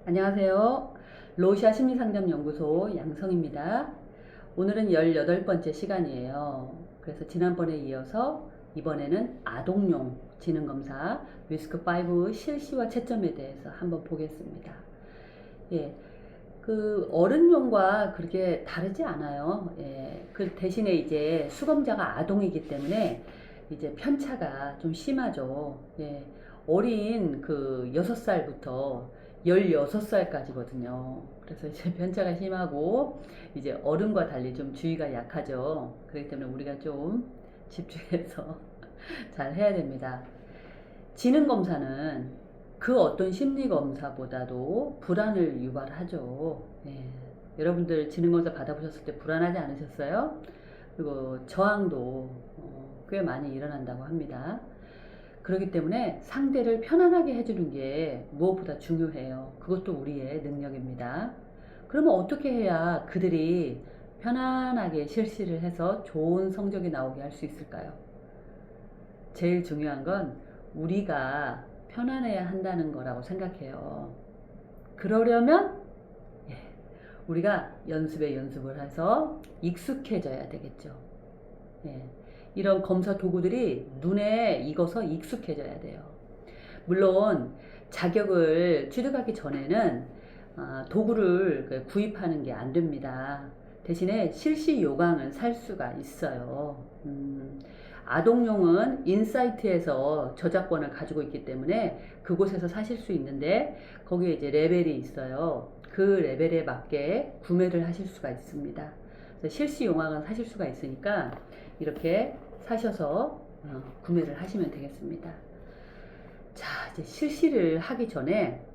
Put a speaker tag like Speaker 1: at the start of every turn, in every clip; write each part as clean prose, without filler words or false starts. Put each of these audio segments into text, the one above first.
Speaker 1: 안녕하세요. 로시아 심리상담연구소 양성입니다. 오늘은 18번째 시간이에요. 그래서 지난번에 이어서 이번에는 아동용 지능검사 리스크5 실시와 채점에 대해서 한번 보겠습니다. 예, 그 어른용과 그렇게 다르지 않아요. 예, 그 대신에 이제 수검자가 아동이기 때문에 이제 편차가 좀 심하죠. 예, 어린 그 6살부터 16살까지거든요. 그래서 이제 편차가 심하고 이제 어른과 달리 좀 주의가 약하죠. 그렇기 때문에 우리가 좀 집중해서 잘 해야 됩니다. 지능검사는 그 어떤 심리검사보다도 불안을 유발하죠. 예. 여러분들 지능검사 받아보셨을 때 불안하지 않으셨어요? 그리고 저항도 꽤 많이 일어난다고 합니다. 그렇기 때문에 상대를 편안하게 해주는 게 무엇보다 중요해요. 그것도 우리의 능력입니다. 그러면 어떻게 해야 그들이 편안하게 실시를 해서 좋은 성적이 나오게 할 수 있을까요? 제일 중요한 건 우리가 편안해야 한다는 거라고 생각해요. 그러려면 우리가 연습에 연습을 해서 익숙해져야 되겠죠. 예. 이런 검사 도구들이 눈에 익어서 익숙해져야 돼요. 물론 자격을 취득하기 전에는 도구를 구입하는 게 안 됩니다. 대신에 실시 요강은 살 수가 있어요. 아동용은 인사이트에서 저작권을 가지고 있기 때문에 그곳에서 사실 수 있는데 거기에 이제 레벨이 있어요. 그 레벨에 맞게 구매를 하실 수가 있습니다. 그래서 실시 용어는 사실 수가 있으니까 이렇게 사셔서 구매를 하시면 되겠습니다. 자, 이제 실시를 하기 전에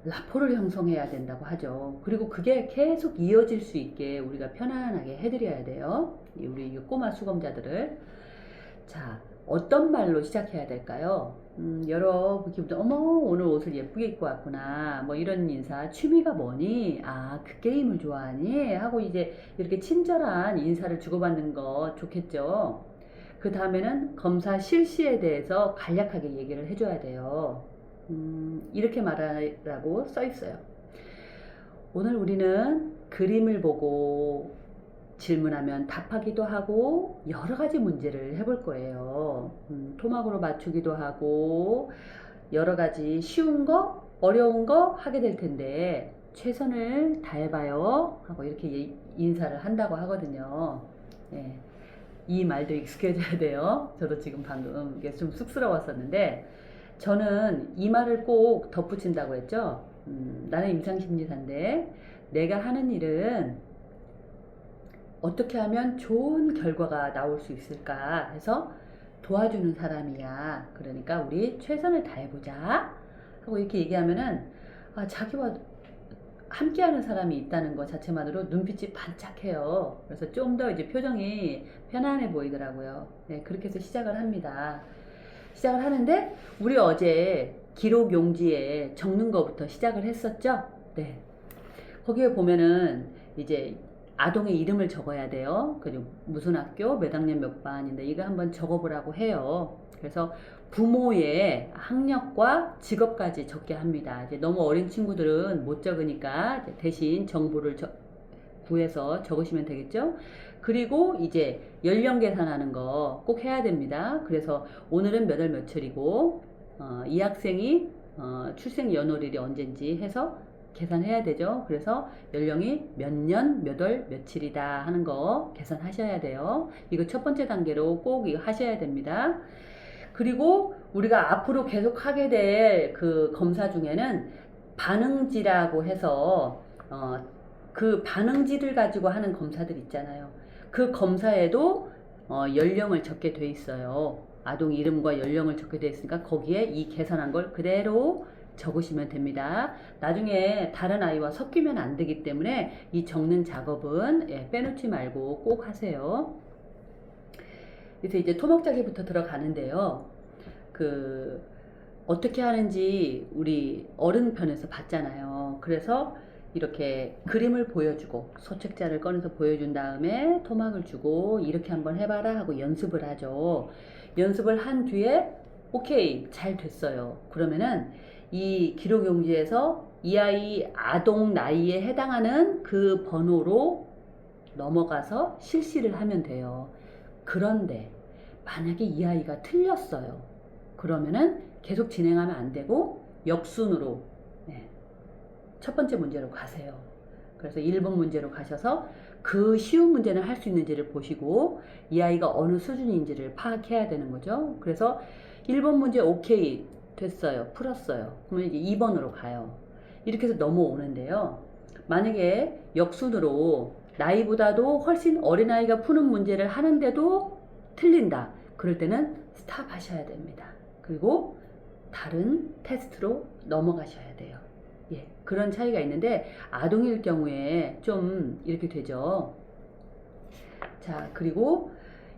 Speaker 1: 라포를 형성해야 된다고 하죠. 그리고 그게 계속 이어질 수 있게 우리가 편안하게 해드려야 돼요. 우리 꼬마 수검자들을. 자, 어떤 말로 시작해야 될까요? 여러 기분들, 어머, 오늘 옷을 예쁘게 입고 왔구나. 뭐 이런 인사, 취미가 뭐니? 아, 그 게임을 좋아하니? 하고 이제 이렇게 친절한 인사를 주고받는 거 좋겠죠. 그 다음에는 검사 실시에 대해서 간략하게 얘기를 해줘야 돼요. 이렇게 말하라고 써 있어요. 오늘 우리는 그림을 보고 질문하면 답하기도 하고 여러 가지 문제를 해볼 거예요. 토막으로 맞추기도 하고 여러 가지 쉬운 거, 어려운 거 하게 될 텐데 최선을 다해봐요 하고 이렇게 인사를 한다고 하거든요. 예. 이 말도 익숙해져야 돼요. 저도 지금 방금 이게 좀 쑥스러웠었는데 저는 이 말을 꼭 덧붙인다고 했죠. 나는 임상심리사인데 내가 하는 일은 어떻게 하면 좋은 결과가 나올 수 있을까 해서 도와주는 사람이야. 그러니까 우리 최선을 다해보자 하고 이렇게 얘기하면은 자기와 함께하는 사람이 있다는 것 자체만으로 눈빛이 반짝해요. 그래서 좀 더 이제 표정이 편안해 보이더라고요. 네, 그렇게 해서 시작을 합니다. 시작을 하는데 우리 어제 기록 용지에 적는 것부터 시작을 했었죠. 네. 거기에 보면은 이제 아동의 이름을 적어야 돼요. 그리고 무슨 학교, 몇 학년 몇 반인데 이거 한번 적어보라고 해요. 그래서 부모의 학력과 직업까지 적게 합니다. 이제 너무 어린 친구들은 못 적으니까 대신 정보를 구해서 적으시면 되겠죠. 그리고 이제 연령 계산하는 거 꼭 해야 됩니다. 그래서 오늘은 몇 월 며칠이고 이 학생이 출생 연월일이 언젠지 해서 계산해야 되죠. 그래서 연령이 몇 년, 몇 월, 며칠이다 하는 거 계산하셔야 돼요. 이거 첫 번째 단계로 꼭 이거 하셔야 됩니다. 그리고 우리가 앞으로 계속 하게 될 그 검사 중에는 반응지라고 해서 그 반응지를 가지고 하는 검사들 있잖아요. 그 검사에도 연령을 적게 돼 있어요. 아동 이름과 연령을 적게 돼 있으니까 거기에 이 계산한 걸 그대로 적으시면 됩니다. 나중에 다른 아이와 섞이면 안 되기 때문에 이 적는 작업은 빼놓지 말고 꼭 하세요. 그래서 이제 토막자기부터 들어가는데요. 어떻게 하는지 우리 어른 편에서 봤잖아요. 그래서 이렇게 그림을 보여주고 소책자를 꺼내서 보여준 다음에 토막을 주고 이렇게 한번 해봐라 하고 연습을 하죠. 연습을 한 뒤에 오케이 잘 됐어요. 그러면은 이 기록 용지에서 이 아이 아동 나이에 해당하는 그 번호로 넘어가서 실시를 하면 돼요. 그런데 만약에 이 아이가 틀렸어요. 그러면은 계속 진행하면 안 되고 역순으로 첫 번째 문제로 가세요. 그래서 1번 문제로 가셔서 그 쉬운 문제는 할 수 있는지를 보시고 이 아이가 어느 수준인지를 파악해야 되는 거죠. 그래서 1번 문제 오케이 됐어요. 풀었어요. 그러면 이제 2번으로 가요. 이렇게 해서 넘어오는데요. 만약에 역순으로 나이보다도 훨씬 어린아이가 푸는 문제를 하는데도 틀린다. 그럴 때는 스탑 하셔야 됩니다. 그리고 다른 테스트로 넘어가셔야 돼요. 예, 그런 차이가 있는데 아동일 경우에 좀 이렇게 되죠. 자, 그리고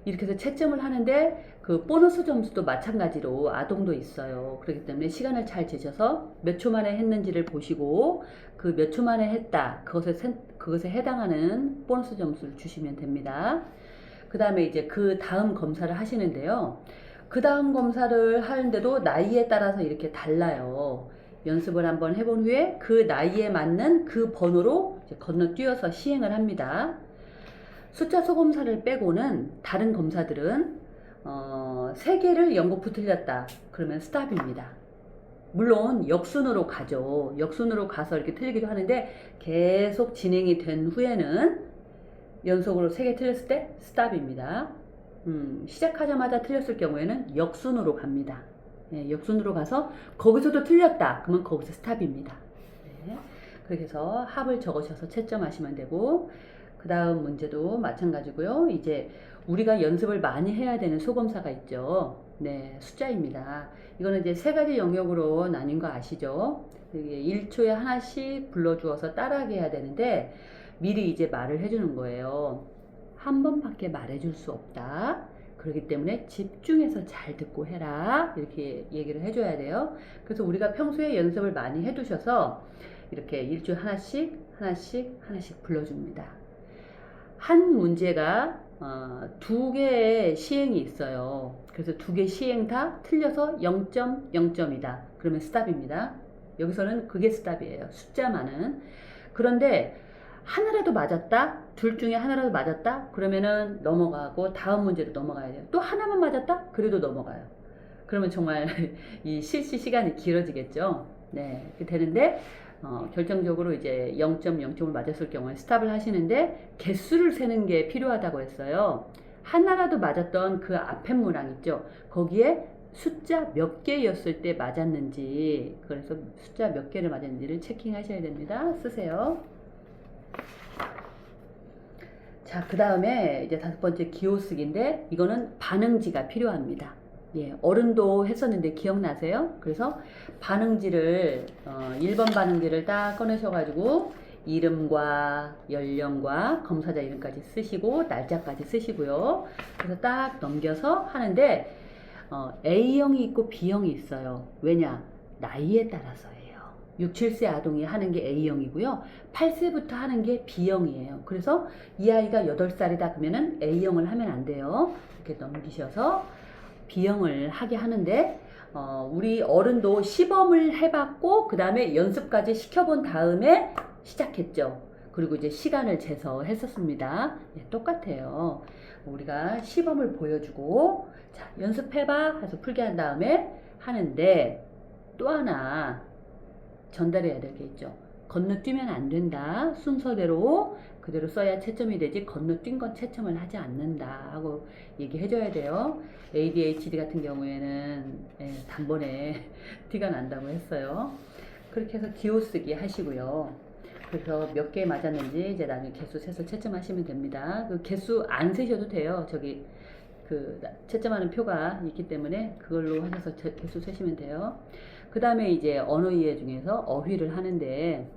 Speaker 1: 이렇게 해서 채점을 하는데 그 보너스 점수도 마찬가지로 아동도 있어요. 그렇기 때문에 시간을 잘 재셔서 몇 초 만에 했는지를 보시고 그 몇 초 만에 했다. 그것에 해당하는 보너스 점수를 주시면 됩니다. 그 다음에 이제 그 다음 검사를 하시는데요. 그 다음 검사를 하는데도 나이에 따라서 이렇게 달라요. 연습을 한번 해본 후에 그 나이에 맞는 그 번호로 이제 건너뛰어서 시행을 합니다. 숫자 소검사를 빼고는 다른 검사들은 3개를 연거푸 틀렸다. 그러면 스탑입니다. 물론 역순으로 가죠. 역순으로 가서 이렇게 틀리기도 하는데 계속 진행이 된 후에는 연속으로 3개 틀렸을 때 스탑입니다. 시작하자마자 틀렸을 경우에는 역순으로 갑니다. 네, 역순으로 가서 거기서도 틀렸다. 그러면 거기서 스탑입니다. 네, 그렇게 해서 합을 적으셔서 채점하시면 되고 그 다음 문제도 마찬가지고요. 이제 우리가 연습을 많이 해야 되는 소검사가 있죠. 네, 숫자입니다. 이거는 이제 3가지 영역으로 나뉜 거 아시죠? 1초에 하나씩 불러주어서 따라하게 해야 되는데 미리 이제 말을 해주는 거예요. 한 번밖에 말해줄 수 없다. 그렇기 때문에 집중해서 잘 듣고 해라. 이렇게 얘기를 해줘야 돼요. 그래서 우리가 평소에 연습을 많이 해두셔서 이렇게 1초에 하나씩 불러줍니다. 한 문제가 2개의 시행이 있어요. 그래서 2개 시행 다 틀려서 0.0점이다. 그러면 스탑입니다. 여기서는 그게 스탑이에요. 숫자만은. 그런데 하나라도 맞았다? 둘 중에 하나라도 맞았다? 그러면은 넘어가고 다음 문제로 넘어가야 돼요. 또 하나만 맞았다? 그래도 넘어가요. 그러면 정말 이 실시 시간이 길어지겠죠. 네, 되는데 결정적으로 이제 0.0점을 맞았을 경우에 스탑을 하시는데 개수를 세는 게 필요하다고 했어요. 하나라도 맞았던 그 앞에 문항 있죠. 거기에 숫자 몇 개였을 때 맞았는지, 그래서 숫자 몇 개를 맞았는지를 체킹하셔야 됩니다. 쓰세요. 자, 그 다음에 이제 5번째 기호쓰기인데 이거는 반응지가 필요합니다. 예, 어른도 했었는데 기억나세요? 그래서 반응지를 1번 반응지를 딱 꺼내셔가지고 이름과 연령과 검사자 이름까지 쓰시고 날짜까지 쓰시고요. 그래서 딱 넘겨서 하는데 A형이 있고 B형이 있어요. 왜냐? 나이에 따라서예요. 6, 7세 아동이 하는 게 A형이고요. 8세부터 하는 게 B형이에요. 그래서 이 아이가 8살이다 그러면은 A형을 하면 안 돼요. 이렇게 넘기셔서 B형을 하게 하는데 우리 어른도 시범을 해봤고 그 다음에 연습까지 시켜본 다음에 시작했죠. 그리고 이제 시간을 재서 했었습니다. 네, 똑같아요. 우리가 시범을 보여주고 자 연습해봐 해서 풀게 한 다음에 하는데 또 하나 전달해야 될 게 있죠. 건너뛰면 안 된다. 순서대로 그대로 써야 채점이 되지 건너뛴 건 채점을 하지 않는다 하고 얘기해줘야 돼요. ADHD 같은 경우에는 단번에 티가 난다고 했어요. 그렇게 해서 기호쓰기 하시고요. 그래서 몇 개 맞았는지 이제 나중에 개수 세서 채점하시면 됩니다. 그 개수 안 세셔도 돼요. 저기 그 채점하는 표가 있기 때문에 그걸로 하셔서 개수 세시면 돼요. 그 다음에 이제 언어 이해 중에서 어휘를 하는데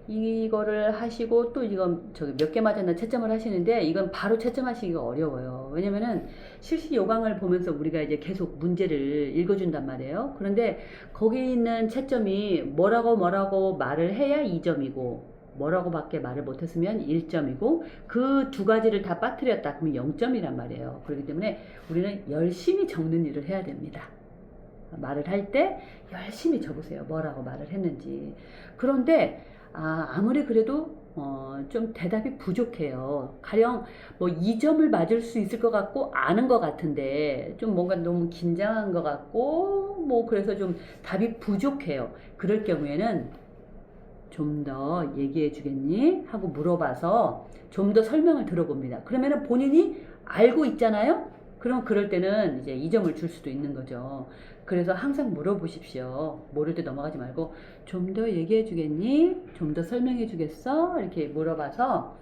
Speaker 1: 이거를 하시고 또 이건 저기 몇 개 맞았나 채점을 하시는데 이건 바로 채점하시기가 어려워요. 왜냐면은 실시 요강을 보면서 우리가 이제 계속 문제를 읽어준단 말이에요. 그런데 거기 있는 채점이 뭐라고 말을 해야 2점이고 뭐라고 밖에 말을 못했으면 1점이고 그 2가지를 다 빠뜨렸다 그러면 0점이란 말이에요. 그렇기 때문에 우리는 열심히 적는 일을 해야 됩니다. 말을 할 때 열심히 적으세요. 뭐라고 말을 했는지. 그런데 아무리 그래도 좀 대답이 부족해요. 가령 뭐 2점을 맞을 수 있을 것 같고 아는 것 같은데 좀 뭔가 너무 긴장한 것 같고 뭐 그래서 좀 답이 부족해요. 그럴 경우에는 좀 더 얘기해 주겠니? 하고 물어봐서 좀 더 설명을 들어봅니다. 그러면은 본인이 알고 있잖아요? 그럼 그럴 때는 이제 2점을 줄 수도 있는 거죠. 그래서 항상 물어보십시오. 모를 때 넘어가지 말고 좀 더 얘기해 주겠니? 좀 더 설명해 주겠어? 이렇게 물어봐서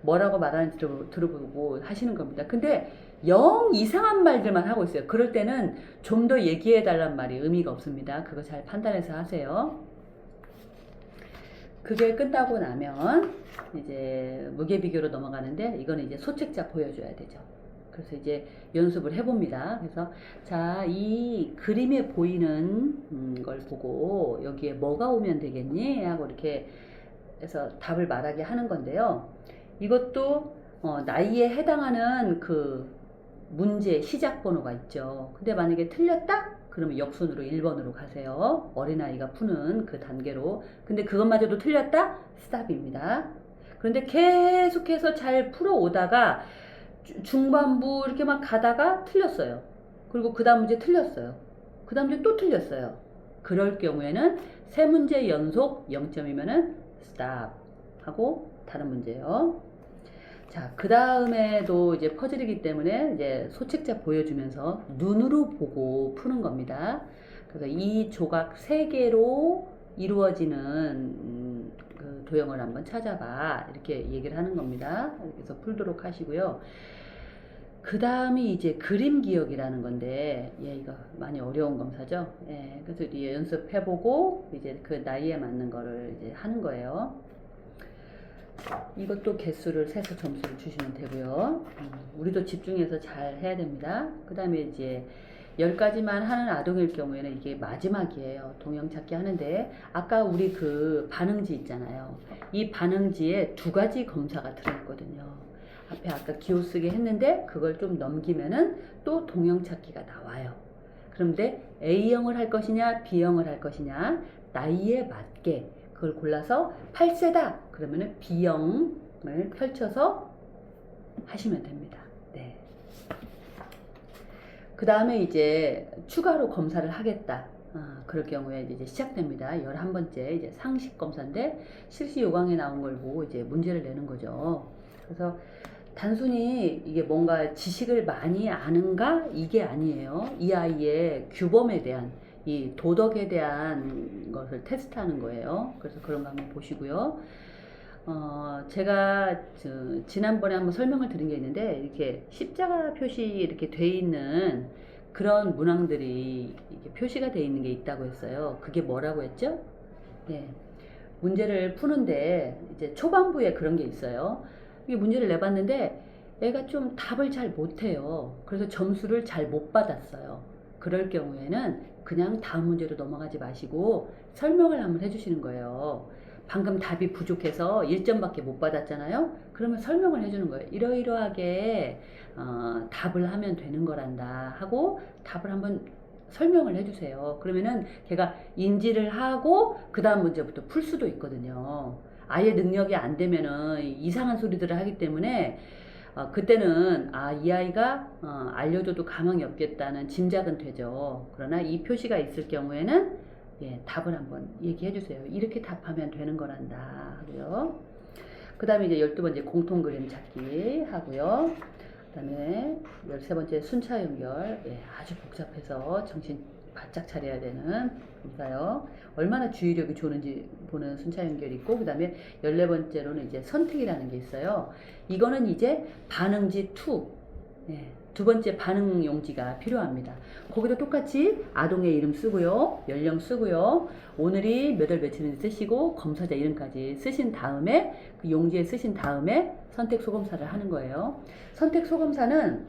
Speaker 1: 뭐라고 말하는지 들어보고 하시는 겁니다. 근데 영 이상한 말들만 하고 있어요. 그럴 때는 좀 더 얘기해 달란 말이 의미가 없습니다. 그거 잘 판단해서 하세요. 그게 끝나고 나면 이제 무게비교로 넘어가는데 이거는 이제 소책자 보여줘야 되죠. 그래서 이제 연습을 해봅니다. 그래서 자, 이 그림에 보이는 걸 보고 여기에 뭐가 오면 되겠니? 하고 이렇게 해서 답을 말하게 하는 건데요. 이것도 나이에 해당하는 그 문제 시작 번호가 있죠. 근데 만약에 틀렸다? 그러면 역순으로 1번으로 가세요. 어린아이가 푸는 그 단계로. 근데 그것마저도 틀렸다? 스탑입니다. 그런데 계속해서 잘 풀어오다가 중반부 이렇게 막 가다가 틀렸어요. 그리고 그 다음 문제 틀렸어요. 그 다음 문제 또 틀렸어요. 그럴 경우에는 세 문제 연속 0점이면은 스탑 하고 다른 문제요. 자, 그 다음에도 이제 퍼즐이기 때문에 이제 소책자 보여주면서 눈으로 보고 푸는 겁니다. 그래서 이 조각 3개로 이루어지는 그 도형을 한번 찾아봐. 이렇게 얘기를 하는 겁니다. 그래서 풀도록 하시고요. 그 다음이 이제 그림 기억이라는 건데, 이거 많이 어려운 검사죠. 그래서 이제 연습해보고 이제 그 나이에 맞는 거를 이제 하는 거예요. 이것도 개수를 세서 점수를 주시면 되고요. 우리도 집중해서 잘 해야 됩니다. 그 다음에 이제 10가지만 하는 아동일 경우에는 이게 마지막이에요. 동형 찾기 하는데 아까 우리 그 반응지 있잖아요. 이 반응지에 2가지 검사가 들어있거든요. 앞에 아까 기호 쓰기 했는데 그걸 좀 넘기면은 또 동형 찾기가 나와요. 그런데 A형을 할 것이냐 B형을 할 것이냐 나이에 맞게 그걸 골라서 8세다 그러면은 B형을 펼쳐서 하시면 됩니다. 네. 그 다음에 이제 추가로 검사를 하겠다. 그럴 경우에 이제 시작됩니다. 11번째 이제 상식 검사인데 실시 요강에 나온 걸 보고 이제 문제를 내는 거죠. 그래서 단순히 이게 뭔가 지식을 많이 아는가 이게 아니에요. 이 아이의 규범에 대한 이 도덕에 대한 것을 테스트하는 거예요. 그래서 그런 거 한번 보시고요. 제가 지난번에 한번 설명을 드린 게 있는데 이렇게 십자가 표시 이렇게 돼 있는 그런 문항들이 이렇게 표시가 돼 있는 게 있다고 했어요. 그게 뭐라고 했죠? 네. 문제를 푸는데 이제 초반부에 그런 게 있어요. 이게 문제를 내봤는데 애가 좀 답을 잘 못해요. 그래서 점수를 잘 못 받았어요. 그럴 경우에는 그냥 다음 문제로 넘어가지 마시고 설명을 한번 해주시는 거예요. 방금 답이 부족해서 1점밖에 못 받았잖아요. 그러면 설명을 해주는 거예요. 이러이러하게 답을 하면 되는 거란다 하고 답을 한번 설명을 해주세요. 그러면은 걔가 인지를 하고 그 다음 문제부터 풀 수도 있거든요. 아예 능력이 안 되면은 이상한 소리들을 하기 때문에 그때는 이 아이가 알려줘도 가망이 없겠다는 짐작은 되죠. 그러나 이 표시가 있을 경우에는 답을 한번 얘기해 주세요. 이렇게 답하면 되는 거란다 하고요. 그 다음에 이제 12번째 공통 그림 찾기 하고요. 그 다음에 13번째 순차 연결. 아주 복잡해서 정신 바짝 차려야 되는 검사요. 얼마나 주의력이 좋은지 보는 순차 연결이 있고, 그 다음에 14번째로는 이제 선택이라는 게 있어요. 이거는 이제 반응지 2. 두 번째 반응 용지가 필요합니다. 거기도 똑같이 아동의 이름 쓰고요, 연령 쓰고요, 오늘이 몇 월 며칠인지 쓰시고 검사자 이름까지 쓰신 다음에 그 용지에 쓰신 다음에 선택 소검사를 하는 거예요. 선택 소검사는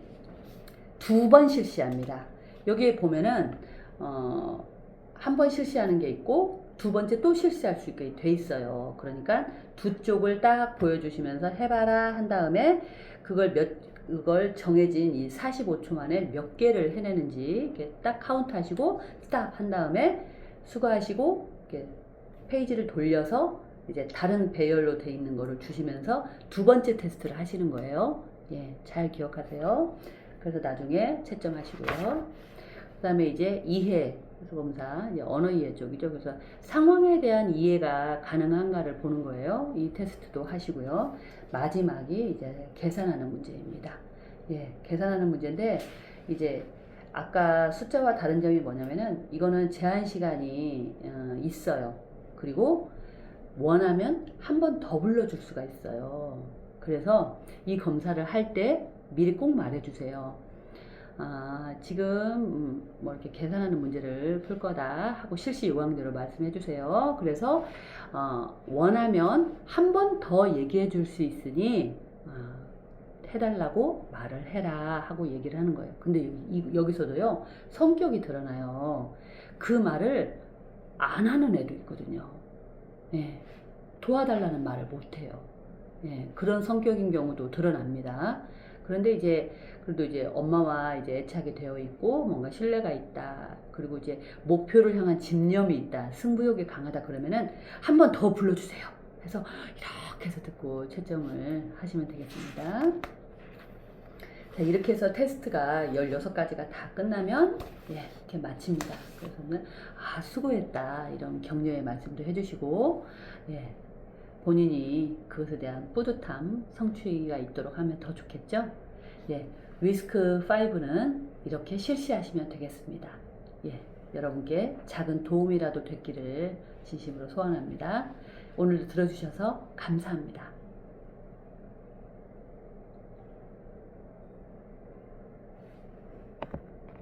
Speaker 1: 2번 실시합니다. 여기에 보면은 한 번 실시하는 게 있고 2번째 또 실시할 수 있게 돼 있어요. 그러니까 두 쪽을 딱 보여주시면서 해봐라 한 다음에 그걸 그걸 정해진 이 45초 만에 몇 개를 해내는지 이렇게 딱 카운트 하시고 스탑 한 다음에 수거하시고 이렇게 페이지를 돌려서 이제 다른 배열로 돼 있는 거를 주시면서 두 번째 테스트를 하시는 거예요. 예, 잘 기억하세요. 그래서 나중에 채점하시고요. 그 다음에 이제 이해 검사, 이제 언어 이해 쪽이죠. 그래서 상황에 대한 이해가 가능한가를 보는 거예요. 이 테스트도 하시고요. 마지막이 이제 계산하는 문제입니다. 예, 계산하는 문제인데 이제 아까 숫자와 다른 점이 뭐냐면은 이거는 제한 시간이 있어요. 그리고 원하면 한 번 더 불러줄 수가 있어요. 그래서 이 검사를 할 때 미리 꼭 말해주세요. 지금 뭐 이렇게 계산하는 문제를 풀 거다 하고 실시 요강대로 말씀해 주세요. 그래서 원하면 한 번 더 얘기해 줄 수 있으니 해달라고 말을 해라 하고 얘기를 하는 거예요. 근데 여기서도요 성격이 드러나요. 그 말을 안 하는 애도 있거든요. 예, 도와달라는 말을 못해요. 예, 그런 성격인 경우도 드러납니다. 그런데 이제 그래도 이제 엄마와 이제 애착이 되어 있고 뭔가 신뢰가 있다. 그리고 이제 목표를 향한 집념이 있다. 승부욕이 강하다 그러면은 한 번 더 불러주세요. 해서 이렇게 해서 듣고 채점을 하시면 되겠습니다. 자, 이렇게 해서 테스트가 16가지가 다 끝나면 예, 이렇게 마칩니다. 그래서는 수고했다 이런 격려의 말씀도 해주시고 예, 본인이 그것에 대한 뿌듯함, 성취가 있도록 하면 더 좋겠죠? 예, 위스크 5는 이렇게 실시하시면 되겠습니다. 예, 여러분께 작은 도움이라도 됐기를 진심으로 소원합니다. 오늘도 들어주셔서 감사합니다.